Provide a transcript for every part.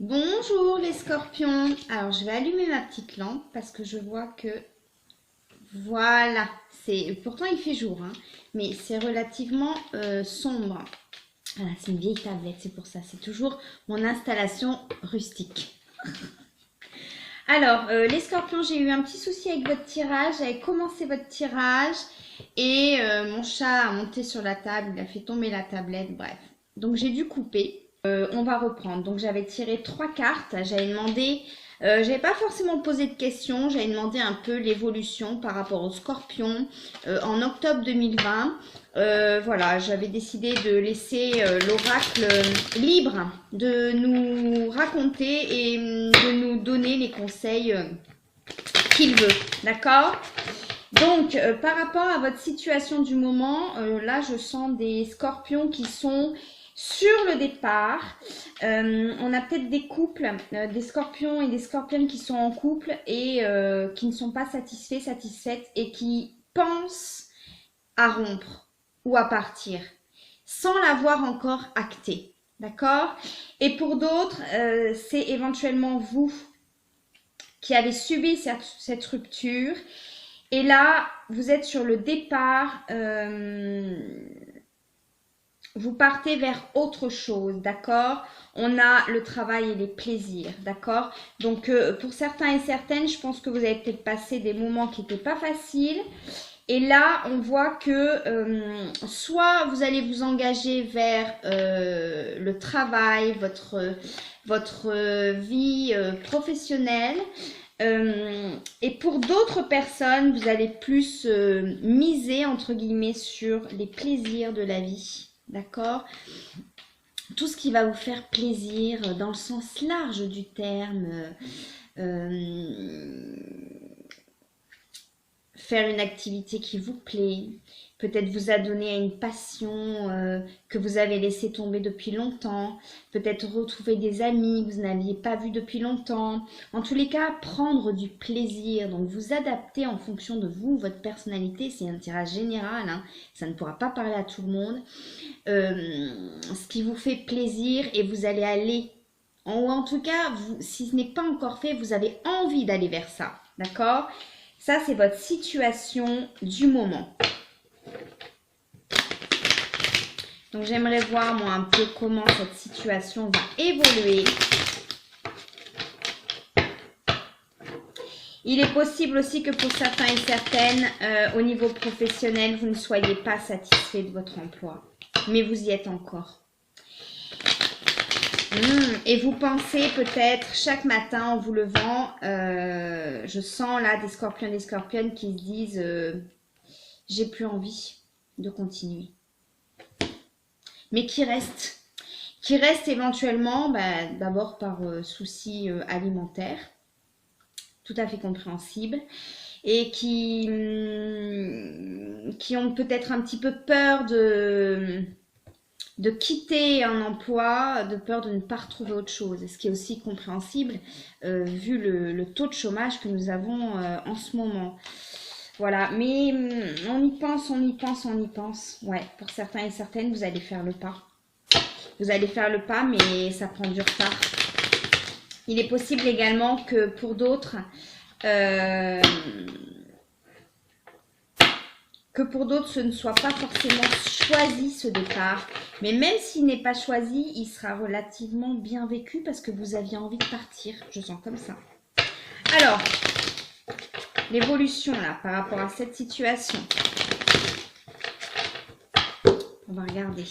Bonjour les scorpions. Alors je vais allumer ma petite lampe parce que je vois que voilà, pourtant il fait jour, hein, mais c'est relativement sombre. Voilà, c'est une vieille tablette, c'est pour ça. C'est toujours mon installation rustique. Alors les scorpions, j'ai eu un petit souci avec votre tirage. J'avais commencé votre tirage et mon chat a monté sur la table, il a fait tomber la tablette, bref. Donc j'ai dû couper. On va reprendre. Donc j'avais tiré 3 cartes. J'avais demandé, j'avais pas forcément posé de questions. J'avais demandé un peu l'évolution par rapport au Scorpion en octobre 2020. Voilà, j'avais décidé de laisser l'oracle libre de nous raconter et de nous donner les conseils qu'il veut. D'accord? Donc, par rapport à votre situation du moment, là, je sens des scorpions qui sont sur le départ. On a peut-être des couples, des scorpions et des scorpionnes qui sont en couple et qui ne sont pas satisfaites et qui pensent à rompre ou à partir sans l'avoir encore acté. D'accord? Et pour d'autres, c'est éventuellement vous qui avez subi cette rupture. Et là, vous êtes sur le départ, vous partez vers autre chose, d'accord? On a le travail et les plaisirs, d'accord? Donc, pour certains et certaines, je pense que vous avez peut-être passé des moments qui n'étaient pas faciles. Et là, on voit que soit vous allez vous engager vers le travail, votre vie professionnelle, et pour d'autres personnes, vous allez plus miser, entre guillemets, sur les plaisirs de la vie. D'accord? Tout ce qui va vous faire plaisir dans le sens large du terme. Faire une activité qui vous plaît. Peut-être vous adonner à une passion que vous avez laissé tomber depuis longtemps. Peut-être retrouver des amis que vous n'aviez pas vus depuis longtemps. En tous les cas, prendre du plaisir. Donc, vous adapter en fonction de vous, votre personnalité. C'est un tirage général. Hein. Ça ne pourra pas parler à tout le monde. Ce qui vous fait plaisir et vous allez aller. Ou en tout cas, si ce n'est pas encore fait, vous avez envie d'aller vers ça. D'accord ? Ça, c'est votre situation du moment. Donc, j'aimerais voir, moi, un peu comment cette situation va évoluer. Il est possible aussi que pour certains et certaines, au niveau professionnel, vous ne soyez pas satisfait de votre emploi. Mais vous y êtes encore. Et vous pensez peut-être chaque matin en vous levant, je sens là des scorpions et des scorpionnes qui se disent j'ai plus envie de continuer. Mais qui restent éventuellement d'abord par souci alimentaire, tout à fait compréhensible, et qui ont peut-être un petit peu peur de quitter un emploi, de peur de ne pas retrouver autre chose. Ce qui est aussi compréhensible vu le taux de chômage que nous avons en ce moment. Voilà, mais on y pense. Ouais, pour certains et certaines, vous allez faire le pas. Vous allez faire le pas, mais ça prend du retard. Il est possible également que pour d'autres, ce ne soit pas forcément choisi ce départ. Mais même s'il n'est pas choisi, il sera relativement bien vécu parce que vous aviez envie de partir. Je sens comme ça. Alors, l'évolution là par rapport à cette situation. On va regarder.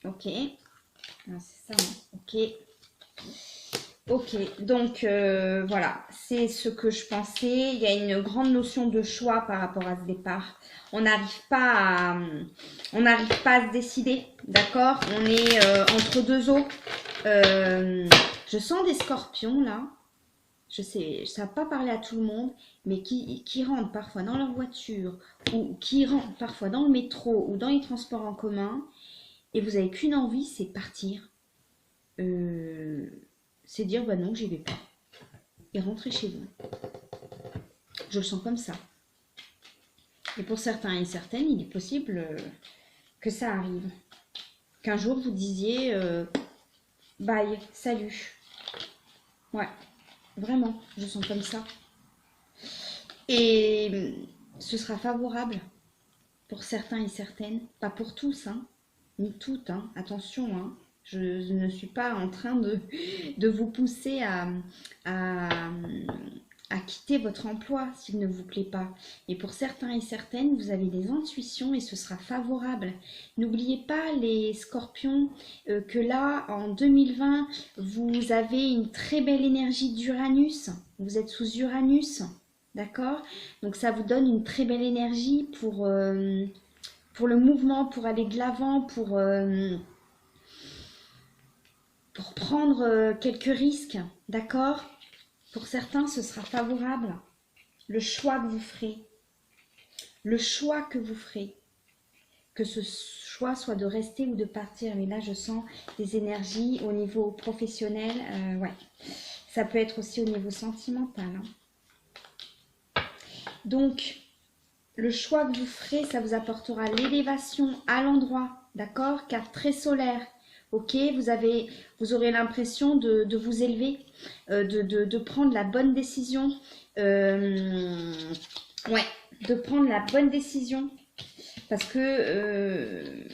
Ok. C'est ça. Hein. Ok. Ok, donc voilà, c'est ce que je pensais. Il y a une grande notion de choix par rapport à ce départ. On n'arrive pas à se décider, d'accord? On est entre deux eaux. Je sens des scorpions là. Je sais, ça ne va pas parler à tout le monde, mais qui rentrent parfois dans leur voiture ou qui rentrent parfois dans le métro ou dans les transports en commun. Et vous n'avez qu'une envie, c'est partir. C'est dire bah non, j'y vais pas et rentrer chez vous. Je le sens comme ça. Et pour certains et certaines, il est possible que ça arrive. Qu'un jour vous disiez bye, salut. Ouais, vraiment, je sens comme ça. Et ce sera favorable pour certains et certaines, pas pour tous, hein, ni toutes, hein, attention, hein. Je ne suis pas en train de vous pousser à, à quitter votre emploi s'il ne vous plaît pas. Et pour certains et certaines, vous avez des intuitions et ce sera favorable. N'oubliez pas les scorpions que là, en 2020, vous avez une très belle énergie d'Uranus. Vous êtes sous Uranus, d'accord? Donc ça vous donne une très belle énergie pour le mouvement, pour aller de l'avant, pour prendre quelques risques, d'accord? Pour certains, ce sera favorable. Le choix que vous ferez, le choix que vous ferez, que ce choix soit de rester ou de partir. Mais là, je sens des énergies au niveau professionnel. Ouais. Ça peut être aussi au niveau sentimental. Hein. Donc, le choix que vous ferez, ça vous apportera l'élévation à l'endroit. D'accord? Car très solaire. Ok, vous aurez l'impression de vous élever, de prendre la bonne décision. Ouais, de prendre la bonne décision. Parce que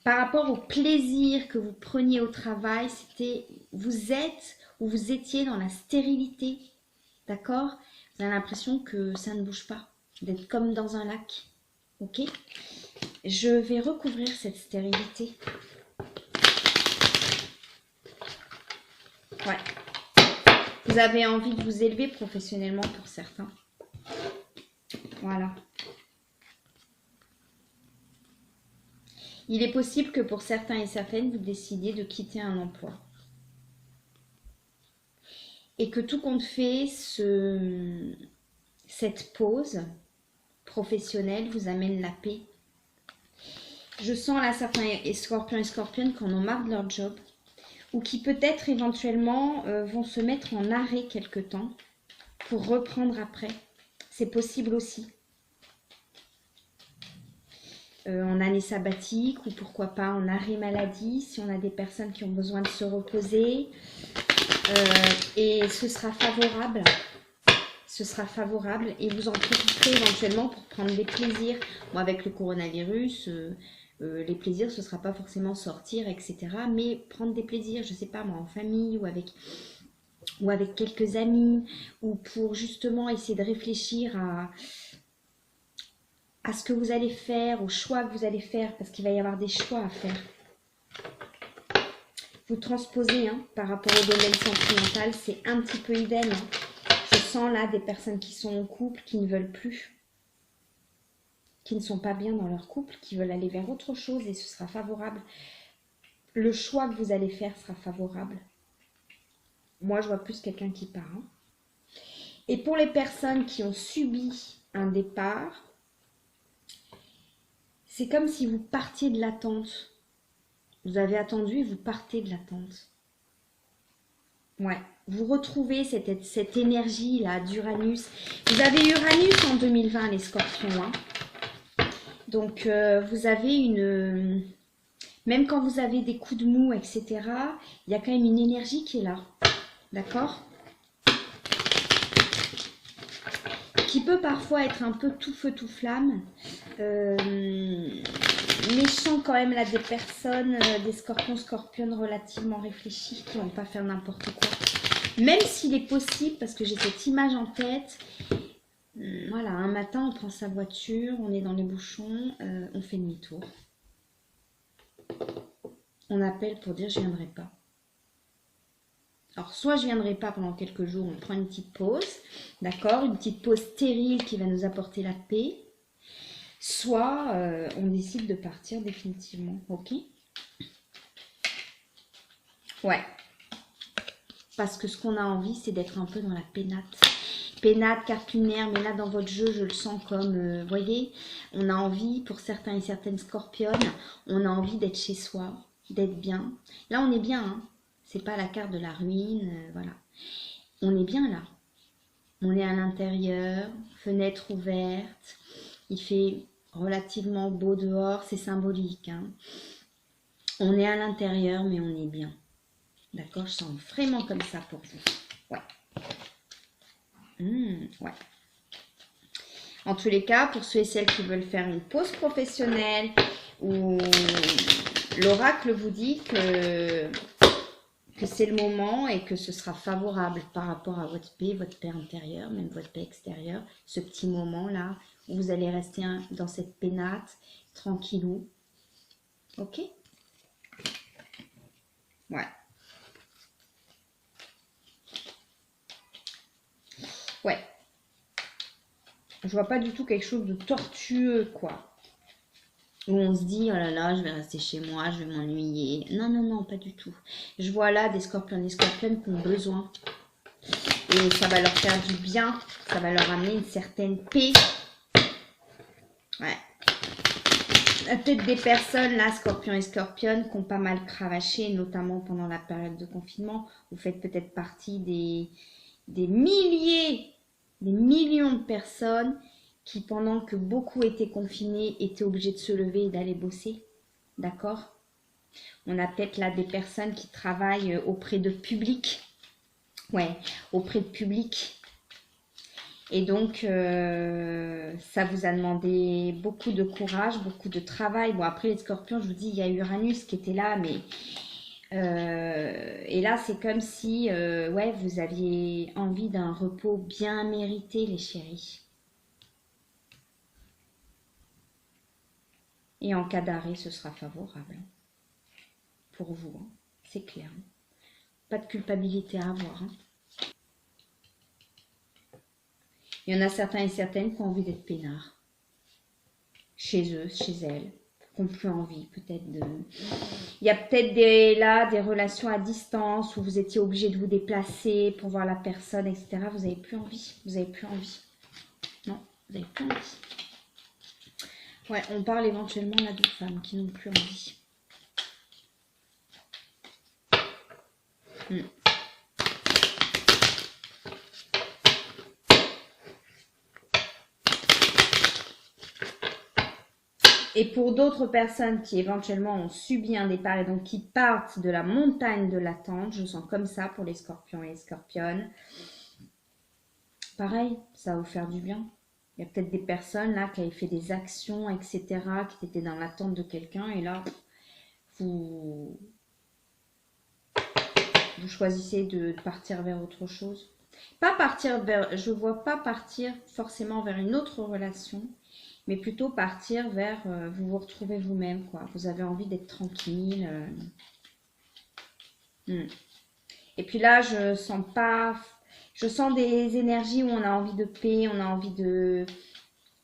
par rapport au plaisir que vous preniez au travail, vous êtes ou vous étiez dans la stérilité. D'accord? Vous avez l'impression que ça ne bouge pas, d'être comme dans un lac. Ok? Je vais recouvrir cette stérilité. Ouais. Vous avez envie de vous élever professionnellement pour certains. Voilà. Il est possible que pour certains et certaines, vous décidiez de quitter un emploi. Et que tout compte fait, cette pause professionnelle vous amène la paix. Je sens là certains scorpions et scorpionnes qui en ont marre de leur job. Ou qui peut-être éventuellement vont se mettre en arrêt quelque temps pour reprendre après. C'est possible aussi. En année sabbatique ou pourquoi pas en arrêt maladie si on a des personnes qui ont besoin de se reposer. Et ce sera favorable. Ce sera favorable et vous en profiterez éventuellement pour prendre des plaisirs. Bon, avec le coronavirus... les plaisirs, ce ne sera pas forcément sortir, etc. Mais prendre des plaisirs, je ne sais pas moi, en famille ou avec quelques amis, ou pour justement essayer de réfléchir à ce que vous allez faire, aux choix que vous allez faire, parce qu'il va y avoir des choix à faire. Vous transposez hein, par rapport au domaine sentimental, c'est un petit peu idem. Hein. Je sens là des personnes qui sont en couple, qui ne veulent plus. Qui ne sont pas bien dans leur couple, qui veulent aller vers autre chose et ce sera favorable. Le choix que vous allez faire sera favorable. Moi, je vois plus quelqu'un qui part. Hein. Et pour les personnes qui ont subi un départ, c'est comme si vous partiez de l'attente. Vous avez attendu et vous partez de l'attente. Ouais, vous retrouvez cette énergie-là d'Uranus. Vous avez Uranus en 2020, les scorpions, hein. Donc, vous avez une... Même quand vous avez des coups de mou, etc., il y a quand même une énergie qui est là. D'accord? Qui peut parfois être un peu tout feu, tout flamme. Mais je sens quand même là des personnes, des scorpions, scorpionnes relativement réfléchis qui ne vont pas faire n'importe quoi. Même s'il est possible, parce que j'ai cette image en tête... Voilà, un matin, on prend sa voiture, on est dans les bouchons, on fait demi-tour. On appelle pour dire « je ne viendrai pas ». Alors, soit je ne viendrai pas pendant quelques jours, on prend une petite pause, d'accord? Une petite pause stérile qui va nous apporter la paix. Soit on décide de partir définitivement, ok? Ouais. Parce que ce qu'on a envie, c'est d'être un peu dans la pénate. Pénate, carte lunaire, mais là dans votre jeu, je le sens comme, vous voyez, on a envie, pour certains et certaines scorpionnes, on a envie d'être chez soi, d'être bien. Là, on est bien, hein. C'est pas la carte de la ruine, voilà. On est bien là. On est à l'intérieur, fenêtre ouverte, il fait relativement beau dehors, c'est symbolique, hein. On est à l'intérieur, mais on est bien. D'accord, je sens vraiment comme ça pour vous. Ouais. Ouais. En tous les cas, pour ceux et celles qui veulent faire une pause professionnelle, ou l'oracle vous dit que c'est le moment et que ce sera favorable par rapport à votre paix intérieure, même votre paix extérieure, ce petit moment-là où vous allez rester dans cette pénate, tranquillou. Ok? Ouais. Ouais. Je vois pas du tout quelque chose de tortueux, quoi. Où on se dit, oh là là, je vais rester chez moi, je vais m'ennuyer. Non, non, non, pas du tout. Je vois là des scorpions qui ont besoin. Et ça va leur faire du bien. Ça va leur amener une certaine paix. Ouais. Peut-être des personnes, là, scorpions et scorpionnes, qui ont pas mal cravaché, notamment pendant la période de confinement. Vous faites peut-être partie des milliers, des millions de personnes qui, pendant que beaucoup étaient confinés, étaient obligés de se lever et d'aller bosser. D'accord? On a peut-être là des personnes qui travaillent auprès de public. Ouais, auprès de public. Et donc, ça vous a demandé beaucoup de courage, beaucoup de travail. Bon, après les scorpions, je vous dis, il y a Uranus qui était là, mais... et là, c'est comme si, ouais, vous aviez envie d'un repos bien mérité, les chéris. Et en cas d'arrêt, ce sera favorable. Hein, pour vous, hein, c'est clair. Hein. Pas de culpabilité à avoir. Hein. Il y en a certains et certaines qui ont envie d'être peinards. Chez eux, chez elles. Qui n'ont plus envie, peut-être de... Il y a peut-être des relations à distance où vous étiez obligé de vous déplacer pour voir la personne, etc. Vous n'avez plus envie. Vous n'avez plus envie. Non, vous n'avez plus envie. Ouais, on parle éventuellement là de femmes qui n'ont plus envie. Et pour d'autres personnes qui éventuellement ont subi un départ et donc qui partent de la montagne de l'attente, je sens comme ça pour les scorpions et les scorpionnes. Pareil, ça va vous faire du bien. Il y a peut-être des personnes là qui avaient fait des actions, etc., qui étaient dans l'attente de quelqu'un et là, vous choisissez de partir vers autre chose. Pas partir vers, je vois pas partir forcément vers une autre relation, mais plutôt partir vers, vous retrouvez vous-même, quoi. Vous avez envie d'être tranquille. Et puis là, je sens des énergies où on a envie de paix, on a envie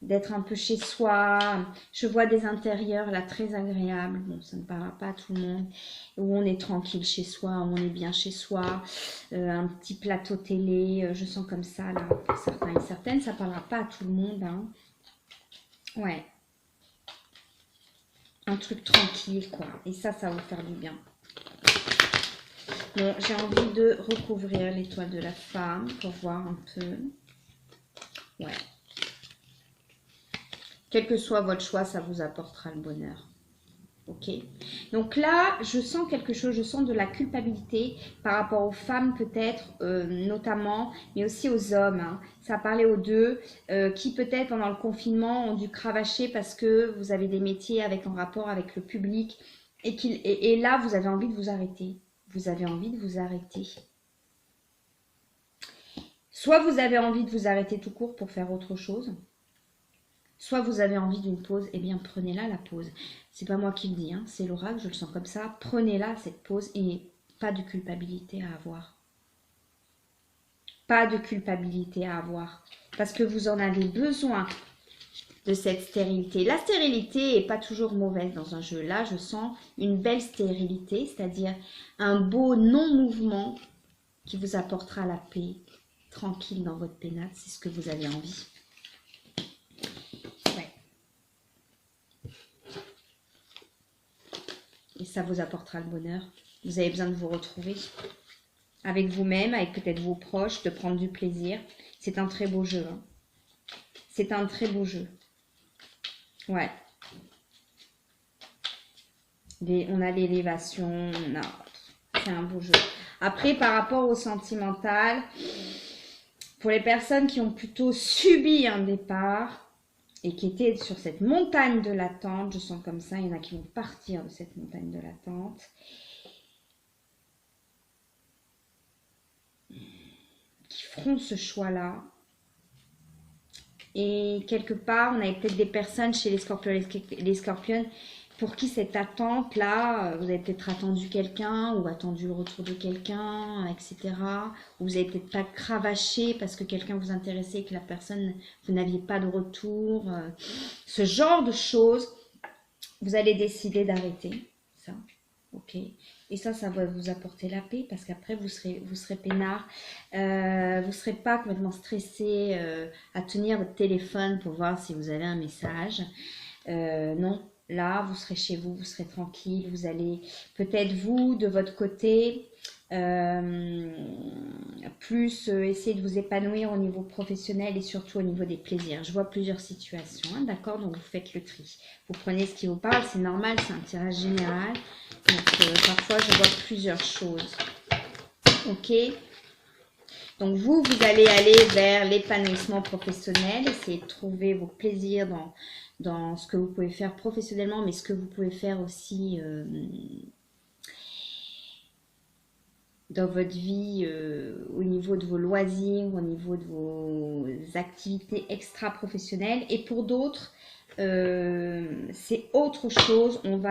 d'être un peu chez soi. Je vois des intérieurs là très agréables. Bon, ça ne parlera pas à tout le monde. Où on est tranquille chez soi, où on est bien chez soi. Un petit plateau télé, je sens comme ça là. Pour certains et certaines, ça ne parlera pas à tout le monde. Hein. Ouais. Un truc tranquille, quoi. Et ça va vous faire du bien. Bon, j'ai envie de recouvrir l'étoile de la femme pour voir un peu. Ouais. Quel que soit votre choix, ça vous apportera le bonheur. Ok. Donc là, je sens quelque chose, je sens de la culpabilité par rapport aux femmes peut-être, notamment, mais aussi aux hommes. Hein. Ça parlait aux deux, qui peut-être pendant le confinement ont dû cravacher parce que vous avez des métiers avec un rapport avec le public et là, vous avez envie de vous arrêter. Vous avez envie de vous arrêter. Soit vous avez envie de vous arrêter tout court pour faire autre chose, soit vous avez envie d'une pause, eh bien prenez-la la pause. C'est pas moi qui le dis, hein, c'est l'oracle, je le sens comme ça. Prenez-la cette pause et pas de culpabilité à avoir. Pas de culpabilité à avoir. Parce que vous en avez besoin de cette stérilité. La stérilité n'est pas toujours mauvaise dans un jeu. Là, je sens une belle stérilité, c'est-à-dire un beau non-mouvement qui vous apportera la paix, tranquille dans votre pénate, c'est ce que vous avez envie. Ouais. Et ça vous apportera le bonheur. Vous avez besoin de vous retrouver avec vous-même, avec peut-être vos proches, de prendre du plaisir. C'est un très beau jeu. Hein. C'est un très beau jeu. Ouais. On a l'élévation, fait un beau jeu. Après, par rapport au sentimental, pour les personnes qui ont plutôt subi un départ et qui étaient sur cette montagne de l'attente, je sens comme ça, il y en a qui vont partir de cette montagne de l'attente. Qui feront ce choix-là. Et quelque part, on avait peut-être des personnes chez les scorpions pour qui cette attente-là, vous avez peut-être attendu quelqu'un ou attendu le retour de quelqu'un, etc. Ou vous avez peut-être pas cravaché parce que quelqu'un vous intéressait et que la personne, vous n'aviez pas de retour. Ce genre de choses, vous allez décider d'arrêter ça. Ok. Et ça va vous apporter la paix parce qu'après, vous serez peinard. Vous ne serez pas complètement stressé à tenir votre téléphone pour voir si vous avez un message. Non, là, vous serez chez vous, vous serez tranquille. Vous allez peut-être, vous, de votre côté, plus essayer de vous épanouir au niveau professionnel et surtout au niveau des plaisirs. Je vois plusieurs situations, hein, d'accord? Donc, vous faites le tri. Vous prenez ce qui vous parle, c'est normal, c'est un tirage général. Donc, parfois, je vois plusieurs choses. Ok. Donc, vous allez aller vers l'épanouissement professionnel. Essayez de trouver vos plaisirs dans ce que vous pouvez faire professionnellement, mais ce que vous pouvez faire aussi dans votre vie au niveau de vos loisirs, au niveau de vos activités extra-professionnelles. Et pour d'autres, c'est autre chose. On veut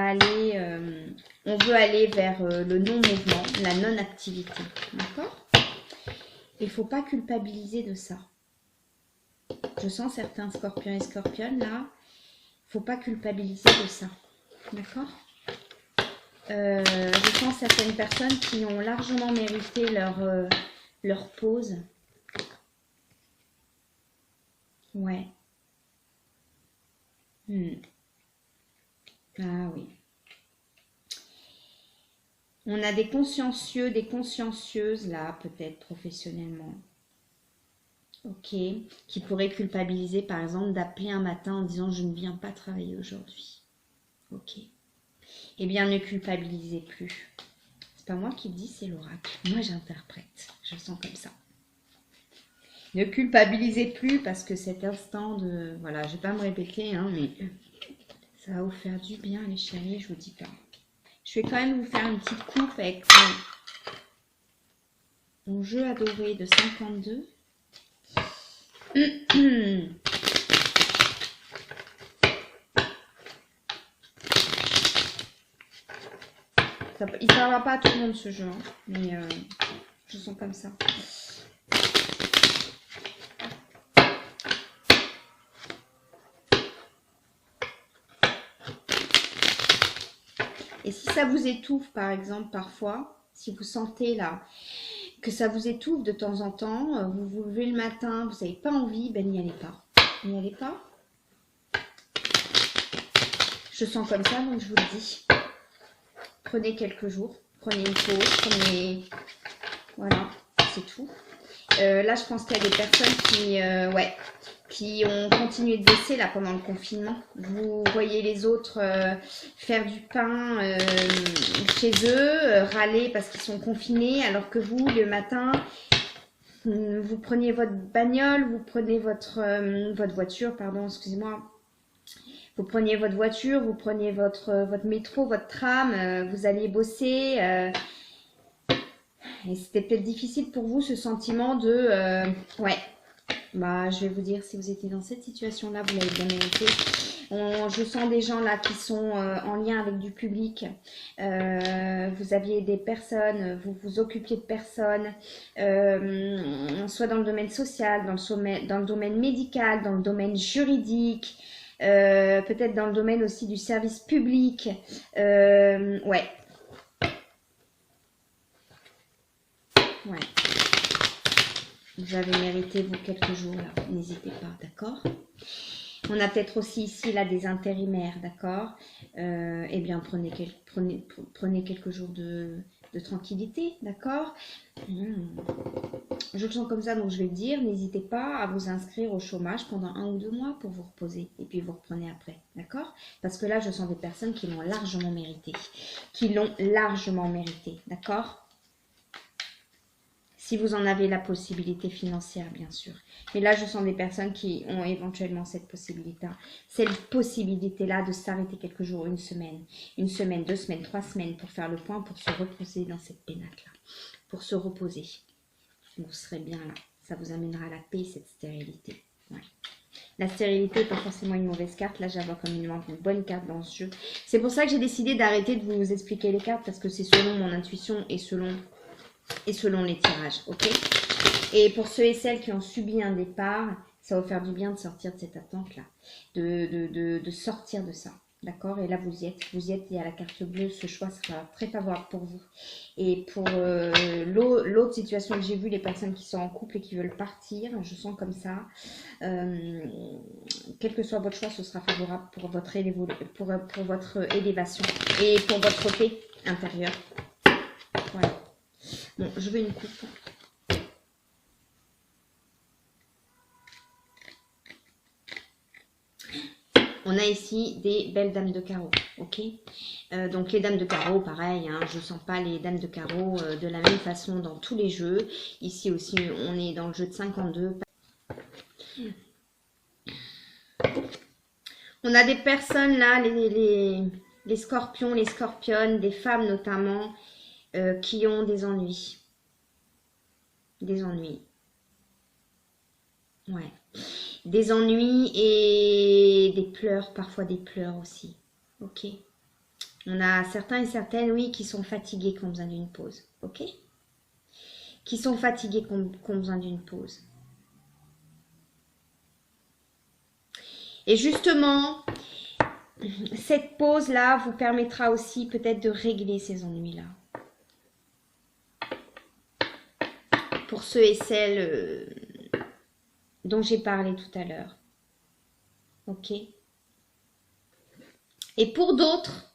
aller vers le non-mouvement, la non-activité. D'accord? Il ne faut pas culpabiliser de ça. Je sens certains scorpions et scorpionnes là. Il ne faut pas culpabiliser de ça. D'accord? Je sens certaines personnes qui ont largement mérité leur pause. Ouais. Ah oui. On a des consciencieux, des consciencieuses là, peut-être professionnellement. Ok. Qui pourraient culpabiliser par exemple d'appeler un matin en disant je ne viens pas travailler aujourd'hui. Ok. Eh bien, ne culpabilisez plus. C'est pas moi qui le dis, c'est l'oracle. Moi, j'interprète. Je le sens comme ça. Ne culpabilisez plus parce que cet instant de... Voilà, je vais pas me répéter, hein, mais ça va vous faire du bien, les chéris, je vous dis pas. Je vais quand même vous faire une petite coupe avec mon jeu adoré de 52. Il ne parlera pas à tout le monde ce jeu, hein, mais je sens comme ça. Et si ça vous étouffe, par exemple, parfois, si vous sentez là que ça vous étouffe de temps en temps, vous vous levez le matin, vous n'avez pas envie, ben n'y allez pas. N'y allez pas. Je sens comme ça, donc je vous le dis. Prenez quelques jours, prenez une pause, prenez... Voilà, c'est tout. Là, je pense qu'il y a des personnes qui ont continué de baisser là pendant le confinement. Vous voyez les autres faire du pain chez eux, râler parce qu'ils sont confinés, alors que vous, le matin, vous preniez votre bagnole, vous prenez votre voiture, pardon, excusez-moi. Vous preniez votre voiture, vous preniez votre métro, votre tram, vous alliez bosser. Et c'était peut-être difficile pour vous ce sentiment de... ouais, bah, je vais vous dire, si vous étiez dans cette situation-là, vous l'avez bien mérité. Je sens des gens là qui sont en lien avec du public. Vous aviez des personnes, vous vous occupiez de personnes, soit dans le domaine social, dans le domaine médical, dans le domaine juridique, peut-être dans le domaine aussi du service public. Ouais. Ouais. Vous avez mérité vous quelques jours là, n'hésitez pas, d'accord? On a peut-être aussi ici là des intérimaires, d'accord? Eh bien prenez quelques jours de tranquillité, d'accord? Je le sens comme ça, donc je vais le dire, n'hésitez pas à vous inscrire au chômage pendant 1 ou 2 mois pour vous reposer et puis vous reprenez après, d'accord? Parce que là je sens des personnes qui l'ont largement mérité, d'accord? Si vous en avez la possibilité financière, bien sûr. Mais là, je sens des personnes qui ont éventuellement cette possibilité-là de s'arrêter quelques jours, une semaine, 2 semaines, 3 semaines pour faire le point, pour se reposer dans cette pénacle-là, pour se reposer. Vous serez bien là. Ça vous amènera la paix, cette stérilité. Ouais. La stérilité n'est pas forcément une mauvaise carte. Là, j'avais comme une bonne carte dans ce jeu. C'est pour ça que j'ai décidé d'arrêter de vous expliquer les cartes, parce que c'est selon mon intuition et selon les tirages. Ok. Et pour ceux et celles qui ont subi un départ, ça va faire du bien de sortir de cette attente-là, de sortir de ça. D'accord? Et là, vous y êtes, il y a la carte bleue, ce choix sera très favorable pour vous. Et pour l'autre situation que j'ai vue, les personnes qui sont en couple et qui veulent partir, je sens comme ça, quel que soit votre choix, ce sera favorable pour votre élévation et pour votre paix intérieure. Voilà. Bon, je veux une coupe. On a ici des belles dames de carreau, ok. Donc les dames de carreau, pareil, hein, je ne sens pas les dames de carreau de la même façon dans tous les jeux. Ici aussi, on est dans le jeu de 52. On a des personnes là, les scorpions, les scorpionnes, des femmes notamment, qui ont des ennuis. Des ennuis. Ouais. Des ennuis et des pleurs, parfois des pleurs aussi. Ok. On a certains et certaines, oui, qui sont fatigués, qui ont besoin d'une pause. Ok. Qui sont fatigués, qui ont besoin d'une pause. Et justement, cette pause-là vous permettra aussi peut-être de régler ces ennuis-là. Pour ceux et celles dont j'ai parlé tout à l'heure. Ok. Et pour d'autres,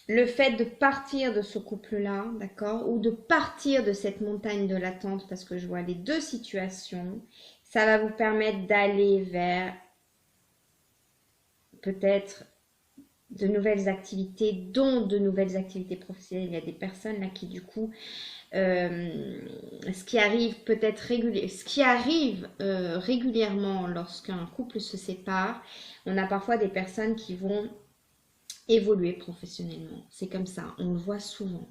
le fait de partir de ce couple-là, d'accord, ou de partir de cette montagne de l'attente, parce que je vois les deux situations, ça va vous permettre d'aller vers peut-être de nouvelles activités, dont de nouvelles activités professionnelles. Il y a des personnes là qui du coup, ce qui arrive régulièrement lorsqu'un couple se sépare, on a parfois des personnes qui vont évoluer professionnellement. C'est comme ça, on le voit souvent,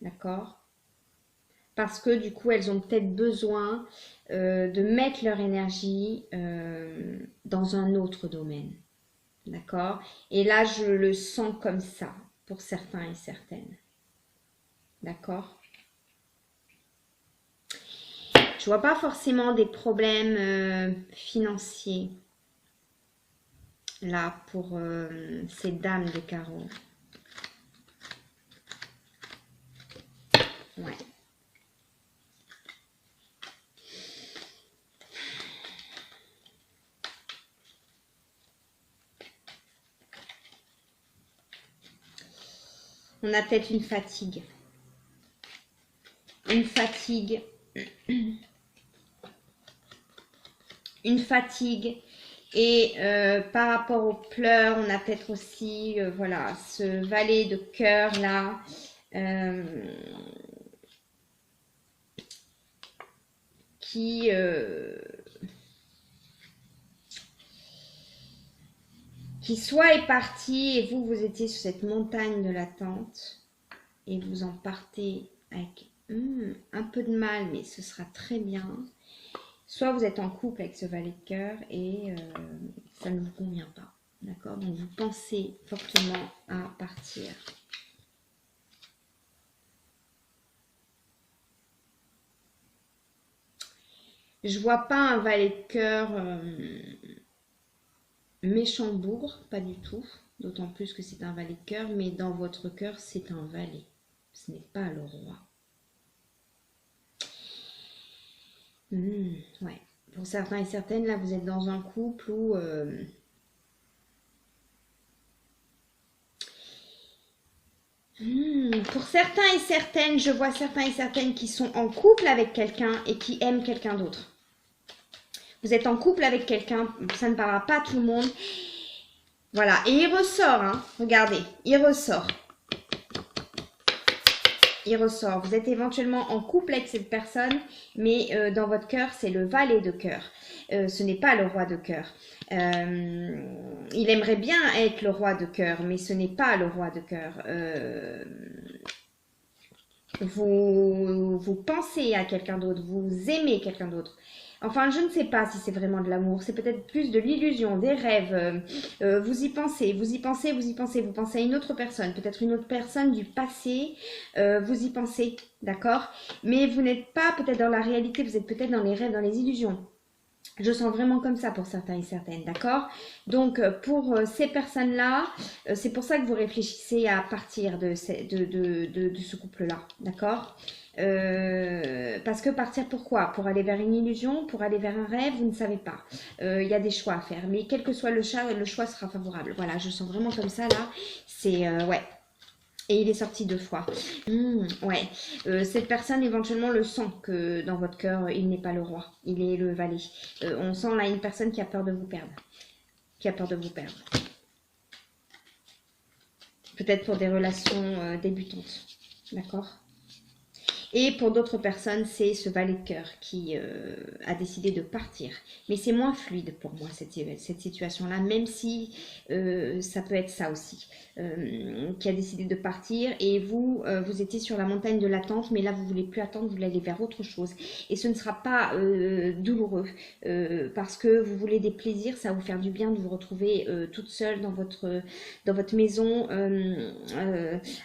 d'accord? Parce que du coup, elles ont peut-être besoin de mettre leur énergie dans un autre domaine. D'accord? Et là, je le sens comme ça pour certains et certaines. D'accord? Je vois pas forcément des problèmes financiers là pour ces dames de carreau. Ouais. On a peut-être une fatigue. Une fatigue. Une fatigue. Et par rapport aux pleurs, on a peut-être aussi, voilà, ce valet de cœur là. Qui soit est parti et vous étiez sur cette montagne de l'attente et vous en partez avec un peu de mal, mais ce sera très bien. Soit vous êtes en couple avec ce valet de cœur et ça ne vous convient pas, d'accord? Donc vous pensez fortement à partir. Je vois pas un valet de cœur méchant bougre, pas du tout. D'autant plus que c'est un valet de cœur, mais dans votre cœur, c'est un valet. Ce n'est pas le roi. Ouais. Pour certains et certaines, là, vous êtes dans un couple où... pour certains et certaines, je vois certains et certaines qui sont en couple avec quelqu'un et qui aiment quelqu'un d'autre. Vous êtes en couple avec quelqu'un, ça ne parlera pas à tout le monde. Voilà, et il ressort, hein. Regardez, il ressort. Il ressort. Vous êtes éventuellement en couple avec cette personne, mais dans votre cœur, c'est le valet de cœur. Ce n'est pas le roi de cœur. Il aimerait bien être le roi de cœur, mais ce n'est pas le roi de cœur. Vous pensez à quelqu'un d'autre, vous aimez quelqu'un d'autre. Enfin, je ne sais pas si c'est vraiment de l'amour, c'est peut-être plus de l'illusion, des rêves. Vous y pensez, vous y pensez, vous y pensez, vous pensez à une autre personne, peut-être une autre personne du passé, vous y pensez, d'accord? Mais vous n'êtes pas peut-être dans la réalité, vous êtes peut-être dans les rêves, dans les illusions. Je sens vraiment comme ça pour certains et certaines, d'accord? Donc, pour ces personnes-là, c'est pour ça que vous réfléchissez à partir de ce couple-là, d'accord? Parce que partir pourquoi? Pour aller vers une illusion, pour aller vers un rêve, vous ne savez pas. Il y a des choix à faire, mais quel que soit le choix sera favorable. Voilà, je sens vraiment comme ça, là. C'est, ouais. Et il est sorti 2 fois. Ouais. Cette personne éventuellement le sent que dans votre cœur, il n'est pas le roi. Il est le valet. On sent là une personne qui a peur de vous perdre. Qui a peur de vous perdre. Peut-être pour des relations débutantes. D'accord? Et pour d'autres personnes, c'est ce valet de cœur qui a décidé de partir. Mais c'est moins fluide pour moi, cette situation-là, même si ça peut être ça aussi, qui a décidé de partir. Et vous, vous étiez sur la montagne de l'attente, mais là, vous ne voulez plus attendre, vous voulez aller vers autre chose. Et ce ne sera pas douloureux, parce que vous voulez des plaisirs, ça va vous faire du bien de vous retrouver toute seule dans votre maison,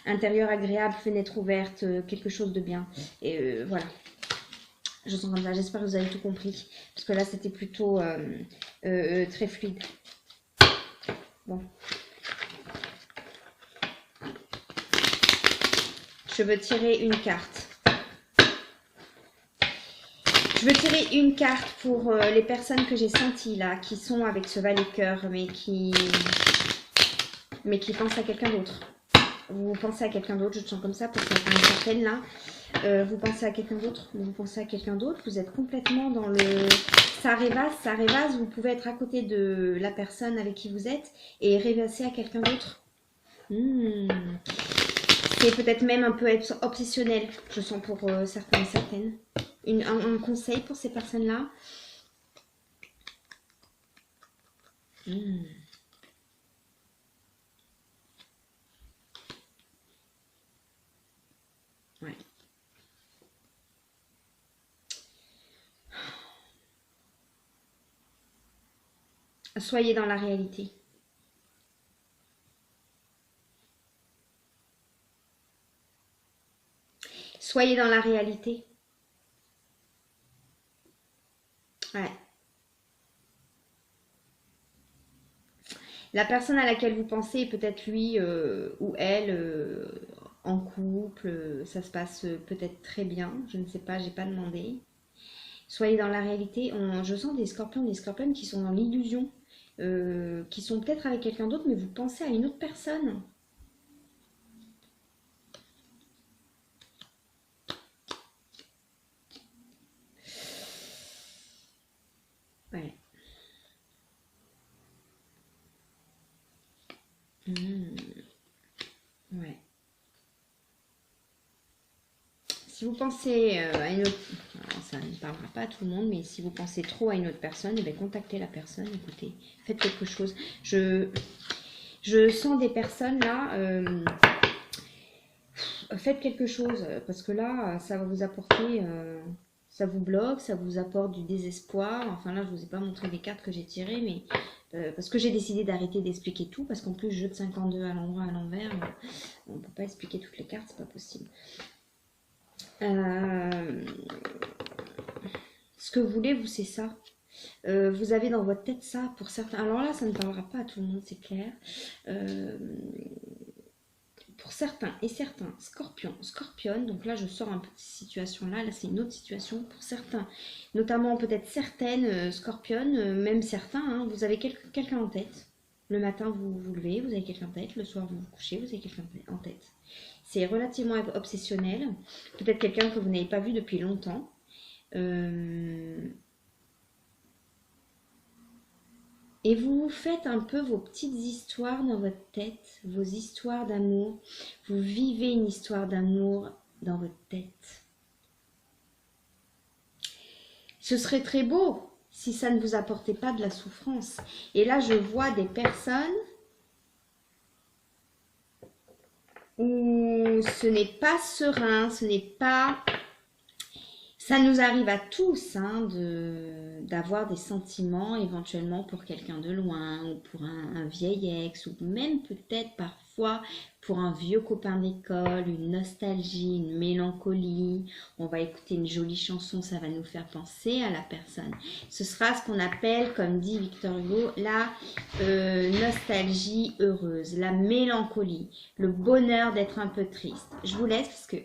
intérieur agréable, fenêtre ouverte, quelque chose de bien. Et voilà, je sens comme ça. J'espère que vous avez tout compris. Parce que là, c'était plutôt très fluide. Bon. Je veux tirer une carte. Je veux tirer une carte pour les personnes que j'ai senties là, qui sont avec ce valet de cœur, mais qui pensent à quelqu'un d'autre. Vous pensez à quelqu'un d'autre, je te sens comme ça pour certaines là. Vous pensez à quelqu'un d'autre, vous pensez à quelqu'un d'autre, vous êtes complètement dans le ça rêvasse, vous pouvez être à côté de la personne avec qui vous êtes et rêvasser à quelqu'un d'autre. C'est peut-être même un peu être obsessionnel, je sens pour certains et certaines. Un conseil pour ces personnes-là. Ouais. Soyez dans la réalité. Soyez dans la réalité. Ouais. La personne à laquelle vous pensez, peut-être lui ou elle, en couple, ça se passe peut-être très bien. Je ne sais pas, j'ai pas demandé. Soyez dans la réalité. Je sens des scorpions qui sont dans l'illusion, qui sont peut-être avec quelqu'un d'autre, mais vous pensez à une autre personne. Ouais. Ouais. Si vous pensez à une autre... Alors, ça ne parlera pas à tout le monde, mais si vous pensez trop à une autre personne, eh bien, contactez la personne, écoutez, faites quelque chose. Je sens des personnes là, faites quelque chose, parce que là, ça va vous apporter... ça vous bloque, ça vous apporte du désespoir. Enfin là, je ne vous ai pas montré les cartes que j'ai tirées, mais parce que j'ai décidé d'arrêter d'expliquer tout, parce qu'en plus, jeu de 52 à l'endroit, à l'envers, on ne peut pas expliquer toutes les cartes, c'est pas possible. Ce que vous voulez, vous, c'est ça. Vous avez dans votre tête ça pour certains. Alors là, ça ne parlera pas à tout le monde, c'est clair. Pour certains et certains, scorpionne, donc là je sors un peu de cette situation-là, là c'est une autre situation. Pour certains, notamment peut-être certaines scorpionnes, même certains, hein, vous avez quelqu'un en tête. Le matin vous vous levez, vous avez quelqu'un en tête. Le soir vous vous couchez, vous avez quelqu'un en tête. C'est relativement obsessionnel. Peut-être quelqu'un que vous n'avez pas vu depuis longtemps. Et vous vous faites un peu vos petites histoires dans votre tête, vos histoires d'amour. Vous vivez une histoire d'amour dans votre tête. Ce serait très beau si ça ne vous apportait pas de la souffrance. Et là, je vois des personnes où ce n'est pas serein, ce n'est pas... Ça nous arrive à tous hein, d'avoir des sentiments éventuellement pour quelqu'un de loin ou pour un vieil ex ou même peut-être parfois pour un vieux copain d'école, une nostalgie, une mélancolie. On va écouter une jolie chanson, ça va nous faire penser à la personne. Ce sera ce qu'on appelle, comme dit Victor Hugo, la nostalgie heureuse, la mélancolie, le bonheur d'être un peu triste. Je vous laisse parce que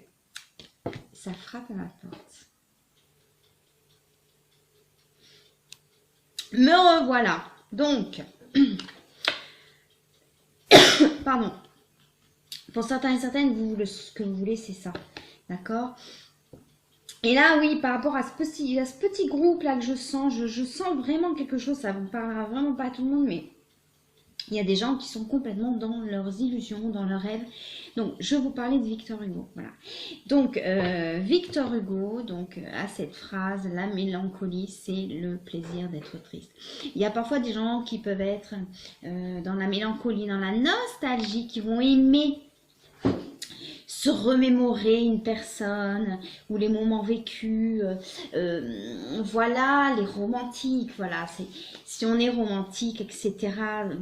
ça frappe à ma porte. Me revoilà. Donc, pardon. Pour certains et certaines, ce que vous voulez, c'est ça. D'accord? Et là, oui, par rapport à ce petit groupe là que je sens, je sens vraiment quelque chose. Ça ne vous parlera vraiment pas à tout le monde, mais il y a des gens qui sont complètement dans leurs illusions, dans leurs rêves. Donc, je vais vous parler de Victor Hugo. Voilà. Donc, Victor Hugo a cette phrase, la mélancolie, c'est le plaisir d'être triste. Il y a parfois des gens qui peuvent être dans la mélancolie, dans la nostalgie, qui vont aimer se remémorer une personne ou les moments vécus, voilà, les romantiques, voilà, si on est romantique, etc.,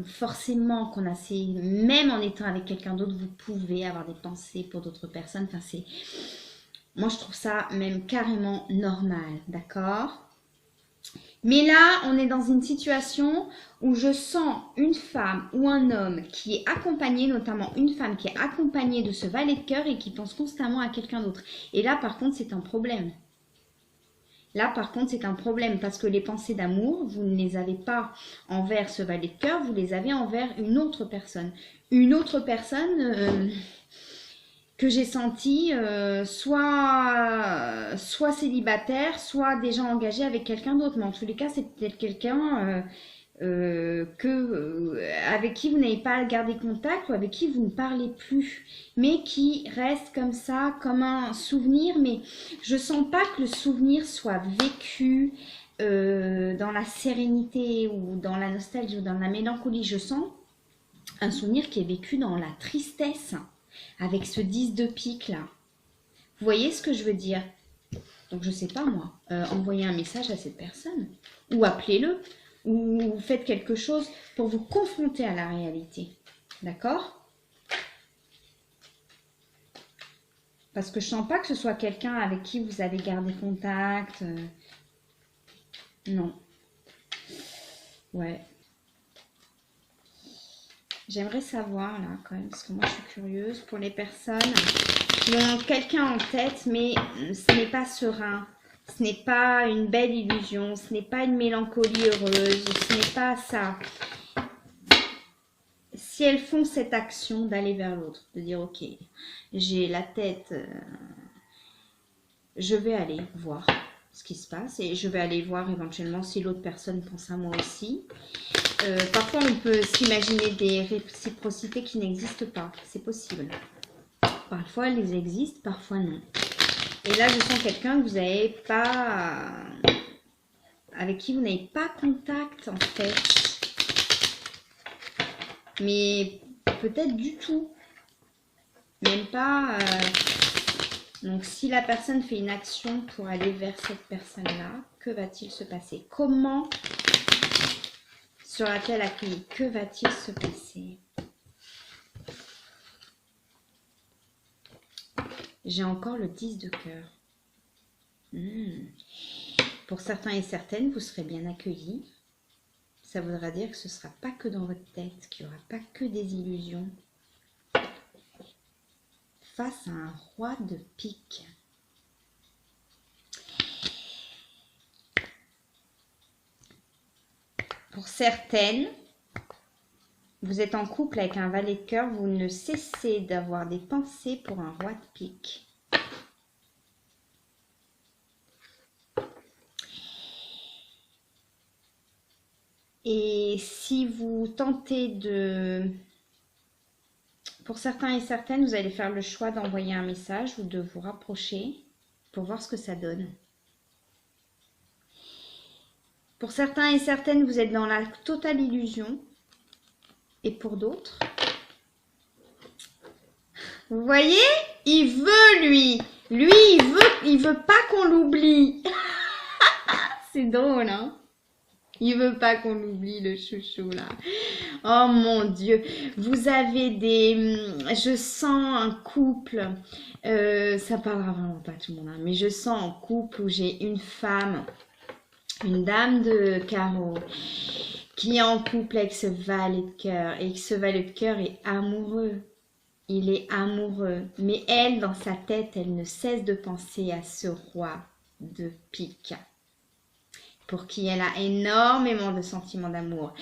forcément qu'on a même en étant avec quelqu'un d'autre, vous pouvez avoir des pensées pour d'autres personnes, enfin moi je trouve ça même carrément normal, d'accord ? Mais là, on est dans une situation où je sens une femme ou un homme qui est accompagné, notamment une femme qui est accompagnée de ce valet de cœur et qui pense constamment à quelqu'un d'autre. Et là, par contre, c'est un problème. Là, par contre, c'est un problème parce que les pensées d'amour, vous ne les avez pas envers ce valet de cœur, vous les avez envers une autre personne. Une autre personne... que j'ai senti soit célibataire, soit déjà engagé avec quelqu'un d'autre. Mais en tous les cas, c'est peut-être quelqu'un avec qui vous n'avez pas gardé contact ou avec qui vous ne parlez plus, mais qui reste comme ça, comme un souvenir. Mais je sens pas que le souvenir soit vécu dans la sérénité ou dans la nostalgie ou dans la mélancolie. Je sens un souvenir qui est vécu dans la tristesse. Avec ce 10 de pique là. Vous voyez ce que je veux dire? Donc je sais pas moi, envoyez un message à cette personne. Ou appelez-le. Ou faites quelque chose pour vous confronter à la réalité. D'accord? Parce que je sens pas que ce soit quelqu'un avec qui vous avez gardé contact. Non. Ouais. J'aimerais savoir là quand même, parce que moi je suis curieuse pour les personnes qui ont quelqu'un en tête, mais ce n'est pas serein, ce n'est pas une belle illusion, ce n'est pas une mélancolie heureuse, ce n'est pas ça. Si elles font cette action d'aller vers l'autre, de dire ok, j'ai la tête, je vais aller voir ce qui se passe et je vais aller voir éventuellement si l'autre personne pense à moi aussi. Parfois, on peut s'imaginer des réciprocités qui n'existent pas. C'est possible. Parfois, elles existent, parfois non. Et là, je sens quelqu'un que vous n'avez pas... avec qui vous n'avez pas contact, en fait. Mais peut-être du tout. Même pas... Donc, si la personne fait une action pour aller vers cette personne-là, que va-t-il se passer? Comment sera-t-elle accueillie? Que va-t-il se passer? J'ai encore le 10 de cœur. Pour certains et certaines, vous serez bien accueillis. Ça voudra dire que ce ne sera pas que dans votre tête, qu'il n'y aura pas que des illusions. Face à un roi de pique. Pour certaines, vous êtes en couple avec un valet de cœur, vous ne cessez d'avoir des pensées pour un roi de pique. Et si vous tentez de... Pour certains et certaines, vous allez faire le choix d'envoyer un message ou de vous rapprocher pour voir ce que ça donne. Pour certains et certaines, vous êtes dans la totale illusion. Et pour d'autres, vous voyez, il veut lui. Lui, il veut pas qu'on l'oublie. C'est drôle, hein? Il veut pas qu'on l'oublie, le chouchou, là. Oh mon Dieu. Vous avez des... Je sens un couple. Ça parlera vraiment pas à tout le monde, hein, mais je sens un couple où j'ai une femme, une dame de carreau, qui est en couple avec ce valet de cœur. Et que ce valet de cœur est amoureux. Il est amoureux. Mais elle, dans sa tête, elle ne cesse de penser à ce roi de pique, pour qui elle a énormément de sentiments d'amour.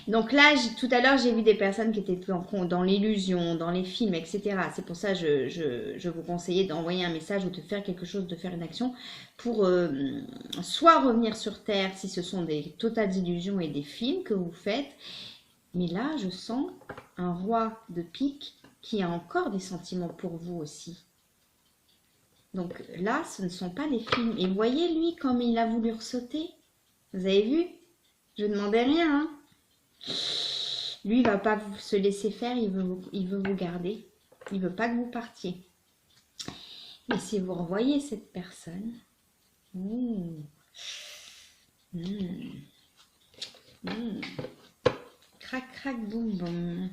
Donc là, tout à l'heure, j'ai vu des personnes qui étaient dans l'illusion, dans les films, etc. C'est pour ça que je vous conseillais d'envoyer un message ou de faire quelque chose, de faire une action pour soit revenir sur Terre si ce sont des totales illusions et des films que vous faites. Mais là, je sens un roi de pique qui a encore des sentiments pour vous aussi. Donc là, ce ne sont pas des films. Et voyez, lui, comme il a voulu ressauter. Vous avez vu? Je ne demandais rien. Hein. Lui, il ne va pas se laisser faire. Il veut vous garder. Il ne veut pas que vous partiez. Mais si vous revoyez cette personne... Crac, crac, boum, boum.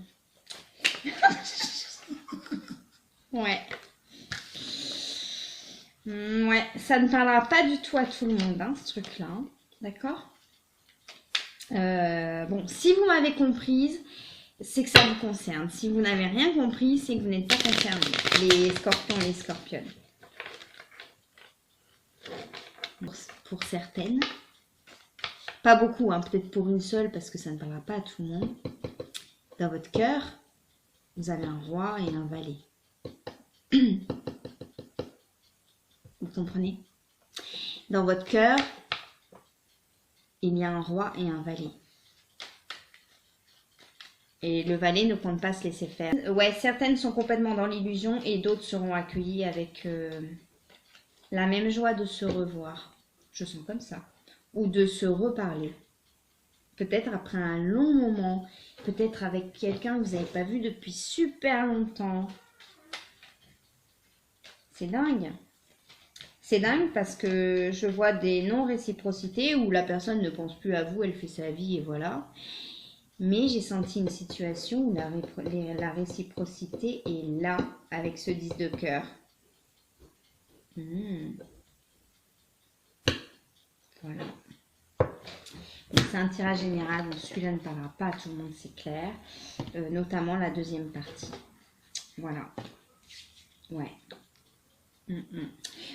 Ouais. Ouais, ça ne parlera pas du tout à tout le monde, hein, ce truc-là. Hein. D'accord? Bon, si vous m'avez comprise, c'est que ça vous concerne. Si vous n'avez rien compris, c'est que vous n'êtes pas concerné. Les scorpions et les scorpionnes. Pour certaines. Pas beaucoup, hein, peut-être pour une seule, parce que ça ne parlera pas à tout le monde. Dans votre cœur, vous avez un roi et un valet. Vous comprenez? Dans votre cœur, il y a un roi et un valet. Et le valet ne compte pas se laisser faire. Ouais, certaines sont complètement dans l'illusion et d'autres seront accueillies avec la même joie de se revoir. Je sens comme ça. Ou de se reparler. Peut-être après un long moment. Peut-être avec quelqu'un que vous n'avez pas vu depuis super longtemps. C'est dingue. C'est dingue parce que je vois des non-réciprocités où la personne ne pense plus à vous, elle fait sa vie et voilà. Mais j'ai senti une situation où la réciprocité est là avec ce 10 de cœur. Voilà. C'est un tirage général, donc celui-là ne parlera pas à tout le monde, c'est clair. Notamment la deuxième partie. Voilà. Ouais.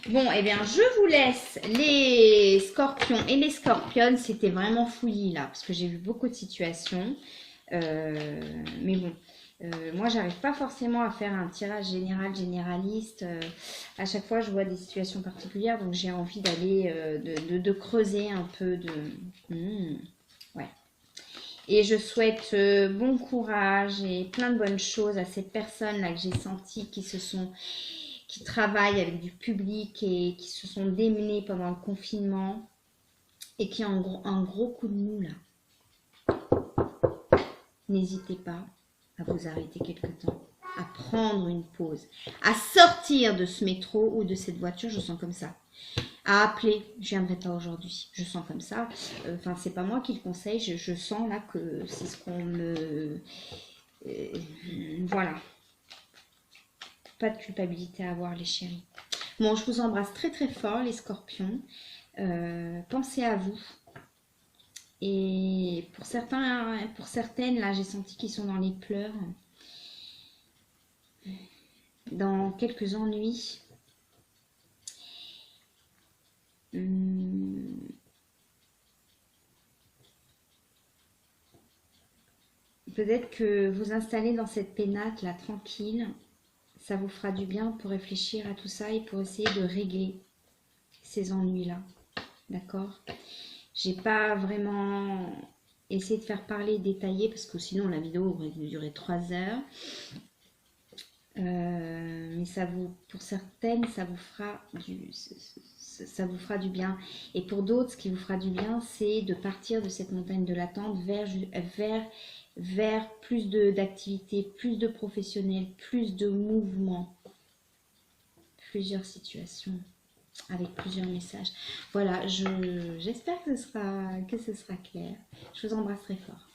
Bon, eh bien, je vous laisse les scorpions et les scorpionnes. C'était vraiment fouillis là, parce que j'ai vu beaucoup de situations. Mais bon, moi, j'arrive pas forcément à faire un tirage généraliste. À chaque fois, je vois des situations particulières, donc j'ai envie d'aller, de creuser un peu de... ouais. Et je souhaite bon courage et plein de bonnes choses à ces personnes-là que j'ai senties qui travaillent avec du public et qui se sont démenées pendant le confinement et qui ont un gros coup de mou là. N'hésitez pas à vous arrêter quelque temps, à prendre une pause, à sortir de ce métro ou de cette voiture, je sens comme ça. À appeler, je viendrai pas aujourd'hui, je sens comme ça. Enfin, c'est pas moi qui le conseille, je sens là que c'est ce qu'on me... voilà. Pas de culpabilité à avoir les chéris. Bon, je vous embrasse très très fort les scorpions. Pensez à vous. Et pour certaines, là j'ai senti qu'ils sont dans les pleurs. Dans quelques ennuis. Peut-être que vous installer dans cette pénacle là tranquille. Ça vous fera du bien pour réfléchir à tout ça et pour essayer de régler ces ennuis-là. D'accord? J'ai pas vraiment Essayez de faire parler, détailler, parce que sinon la vidéo aurait duré 3 heures. Mais ça vous, pour certaines, ça vous fera du bien. Et pour d'autres, ce qui vous fera du bien, c'est de partir de cette montagne de l'attente vers plus d'activités, plus de professionnels, plus de mouvements, plusieurs situations, avec plusieurs messages. Voilà, j'espère que ce sera clair. Je vous embrasse très fort.